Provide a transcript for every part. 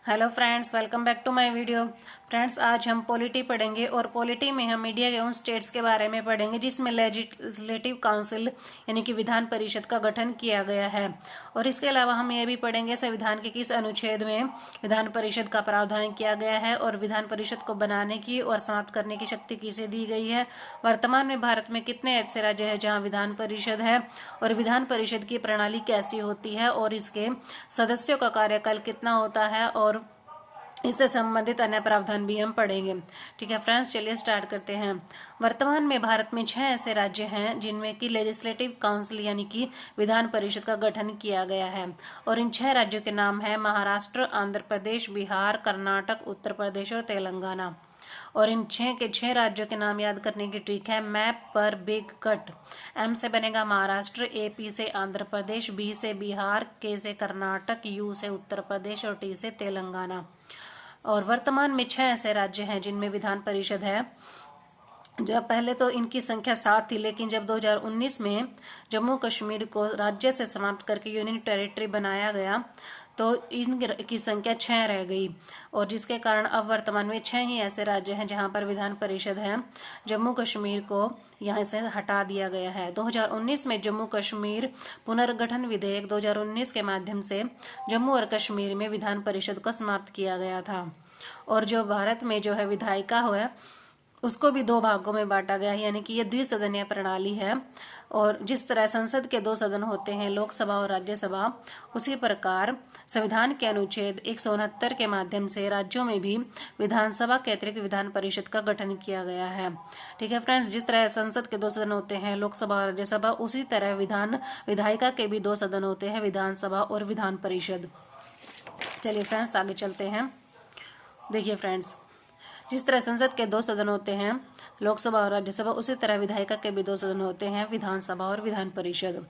Hello friends, welcome back to my video. Friends, आज हम polity पढ़ेंगे और पॉलिटी में हम इंडिया के उन स्टेट्स के बारे में पढ़ेंगे जिसमें लेजिस्लेटिव काउंसिल यानी कि विधान परिषद का गठन किया गया है। और इसके अलावा हम ये भी पढ़ेंगे संविधान के किस अनुच्छेद में विधान परिषद का प्रावधान किया गया है और विधान परिषद को बनाने की और समाप्त करने की शक्ति किसे दी गई है। वर्तमान में भारत में कितने ऐसे राज्य हैं जहाँ विधान परिषद है और विधान परिषद की प्रणाली कैसी होती है और इसके सदस्यों का कार्यकाल कितना होता है और इससे संबंधित अन्य प्रावधान भी हम पढ़ेंगे। ठीक है फ्रेंड्स, चलिए स्टार्ट करते हैं। वर्तमान में भारत में 6 ऐसे राज्य हैं जिनमें कि लेजिस्लेटिव काउंसिल यानी कि विधान परिषद का गठन किया गया है और इन 6 राज्यों के नाम है महाराष्ट्र, आंध्र प्रदेश, बिहार, कर्नाटक, उत्तर प्रदेश और तेलंगाना। और इन 6 के 6 राज्यों के नाम याद करने की ट्रिक है मैप पर बिग कट। एम से बनेगा महाराष्ट्र, ए पी से आंध्र प्रदेश, बी से बिहार, के से कर्नाटक, यू से उत्तर प्रदेश और टी से तेलंगाना। और वर्तमान में 6 ऐसे राज्य हैं जिनमें विधान परिषद है। जब पहले तो इनकी संख्या 7 थी, लेकिन जब 2019 में जम्मू कश्मीर को राज्य से समाप्त करके यूनियन टेरिटरी बनाया गया तो इनकी संख्या 6 रह गई और जिसके कारण अब वर्तमान में 6 ही ऐसे राज्य हैं जहां पर विधान परिषद है। जम्मू कश्मीर को यहां से हटा दिया गया है। 2019 में जम्मू कश्मीर पुनर्गठन विधेयक 2019 के माध्यम से जम्मू और कश्मीर में विधान परिषद को समाप्त किया गया था। और जो भारत में जो है विधायिका है उसको भी 2 भागों में बांटा गया है, यानी कि ये द्विसदनीय प्रणाली है। और जिस तरह संसद के 2 सदन होते हैं, लोकसभा और राज्यसभा, उसी प्रकार संविधान के अनुच्छेद 169 के माध्यम से राज्यों में भी विधानसभा के अतिरिक्त विधान परिषद का गठन किया गया है। ठीक है फ्रेंड्स, जिस तरह संसद के 2 सदन होते हैं, लोकसभा और राज्यसभा, उसी तरह विधायिका के भी 2 सदन होते हैं, विधानसभा और विधान परिषद। चलिए फ्रेंड्स, आगे चलते हैं। देखिए फ्रेंड्स, जिस तरह संसद के 2 सदन होते हैं, लोकसभा और राज्यसभा, उसी तरह विधायिका के भी 2 सदन होते हैं, विधानसभा और विधान परिषद।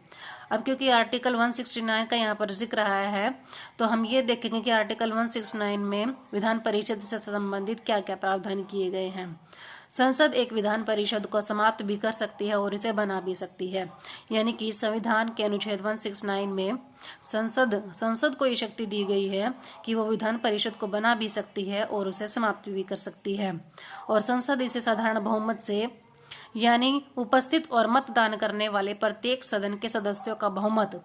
अब क्योंकि आर्टिकल 169 का यहाँ पर जिक्र आया है तो हम ये देखेंगे कि आर्टिकल 169 में विधान परिषद से संबंधित क्या क्या प्रावधान किए गए हैं। संसद एक विधान परिषद को समाप्त भी कर सकती है और इसे बना भी सकती है, यानी कि संविधान के अनुच्छेद 169 में संसद को ये शक्ति दी गई है कि वो विधान परिषद को बना भी सकती है और उसे समाप्त भी कर सकती है। और संसद इसे साधारण बहुमत से, यानी उपस्थित और मतदान करने वाले प्रत्येक सदन के सदस्यों का बहुमत,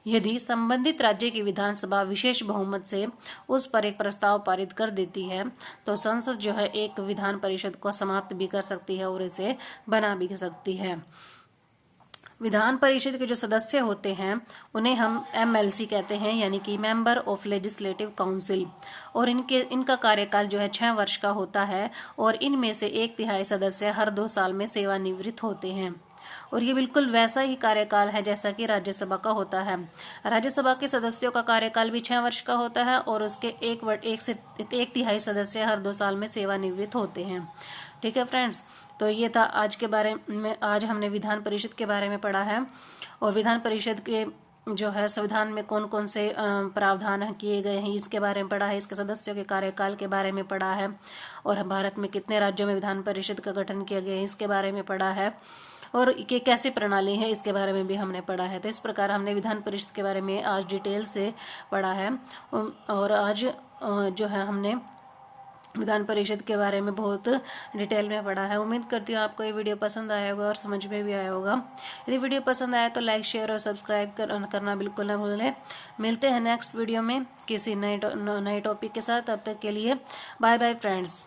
यदि संबंधित राज्य की विधानसभा विशेष बहुमत से उस पर एक प्रस्ताव पारित कर देती है तो संसद जो है एक विधान परिषद को समाप्त भी कर सकती है और इसे बना भी सकती है। विधान परिषद के जो सदस्य होते हैं उन्हें हम एमएलसी कहते हैं, यानी कि मेंबर ऑफ लेजिस्लेटिव काउंसिल। और इनका कार्यकाल जो है 6 वर्ष का होता है और इनमें से 1/3 सदस्य हर 2 साल में सेवानिवृत्त होते हैं। और ये बिल्कुल वैसा ही कार्यकाल है जैसा कि राज्यसभा का होता है। राज्यसभा के सदस्यों का कार्यकाल भी 6 वर्ष का होता है और उसके 1/3 सदस्य हर 2 साल में सेवानिवृत्त होते हैं। ठीक है फ्रेंड्स, तो ये था आज के बारे में। आज हमने विधान परिषद के बारे में पढ़ा है और विधान परिषद के जो है संविधान में कौन कौन से प्रावधान किए गए हैं इसके बारे में पढ़ा है, इसके सदस्यों के कार्यकाल के बारे में पढ़ा है और भारत में कितने राज्यों में विधान परिषद का गठन किया गया है इसके बारे में पढ़ा है और ये कैसी प्रणाली है इसके बारे में भी हमने पढ़ा है। तो इस प्रकार हमने विधान परिषद के बारे में आज डिटेल से पढ़ा है और आज जो है हमने विधान परिषद के बारे में बहुत डिटेल में पढ़ा है। उम्मीद करती हूँ आपको ये वीडियो पसंद आया होगा और समझ में भी आया होगा। यदि वीडियो पसंद आया तो लाइक, शेयर और सब्सक्राइब करना बिल्कुल ना भूलें। मिलते हैं नेक्स्ट वीडियो में किसी नए टॉपिक के साथ। तब तक के लिए बाय बाय फ्रेंड्स।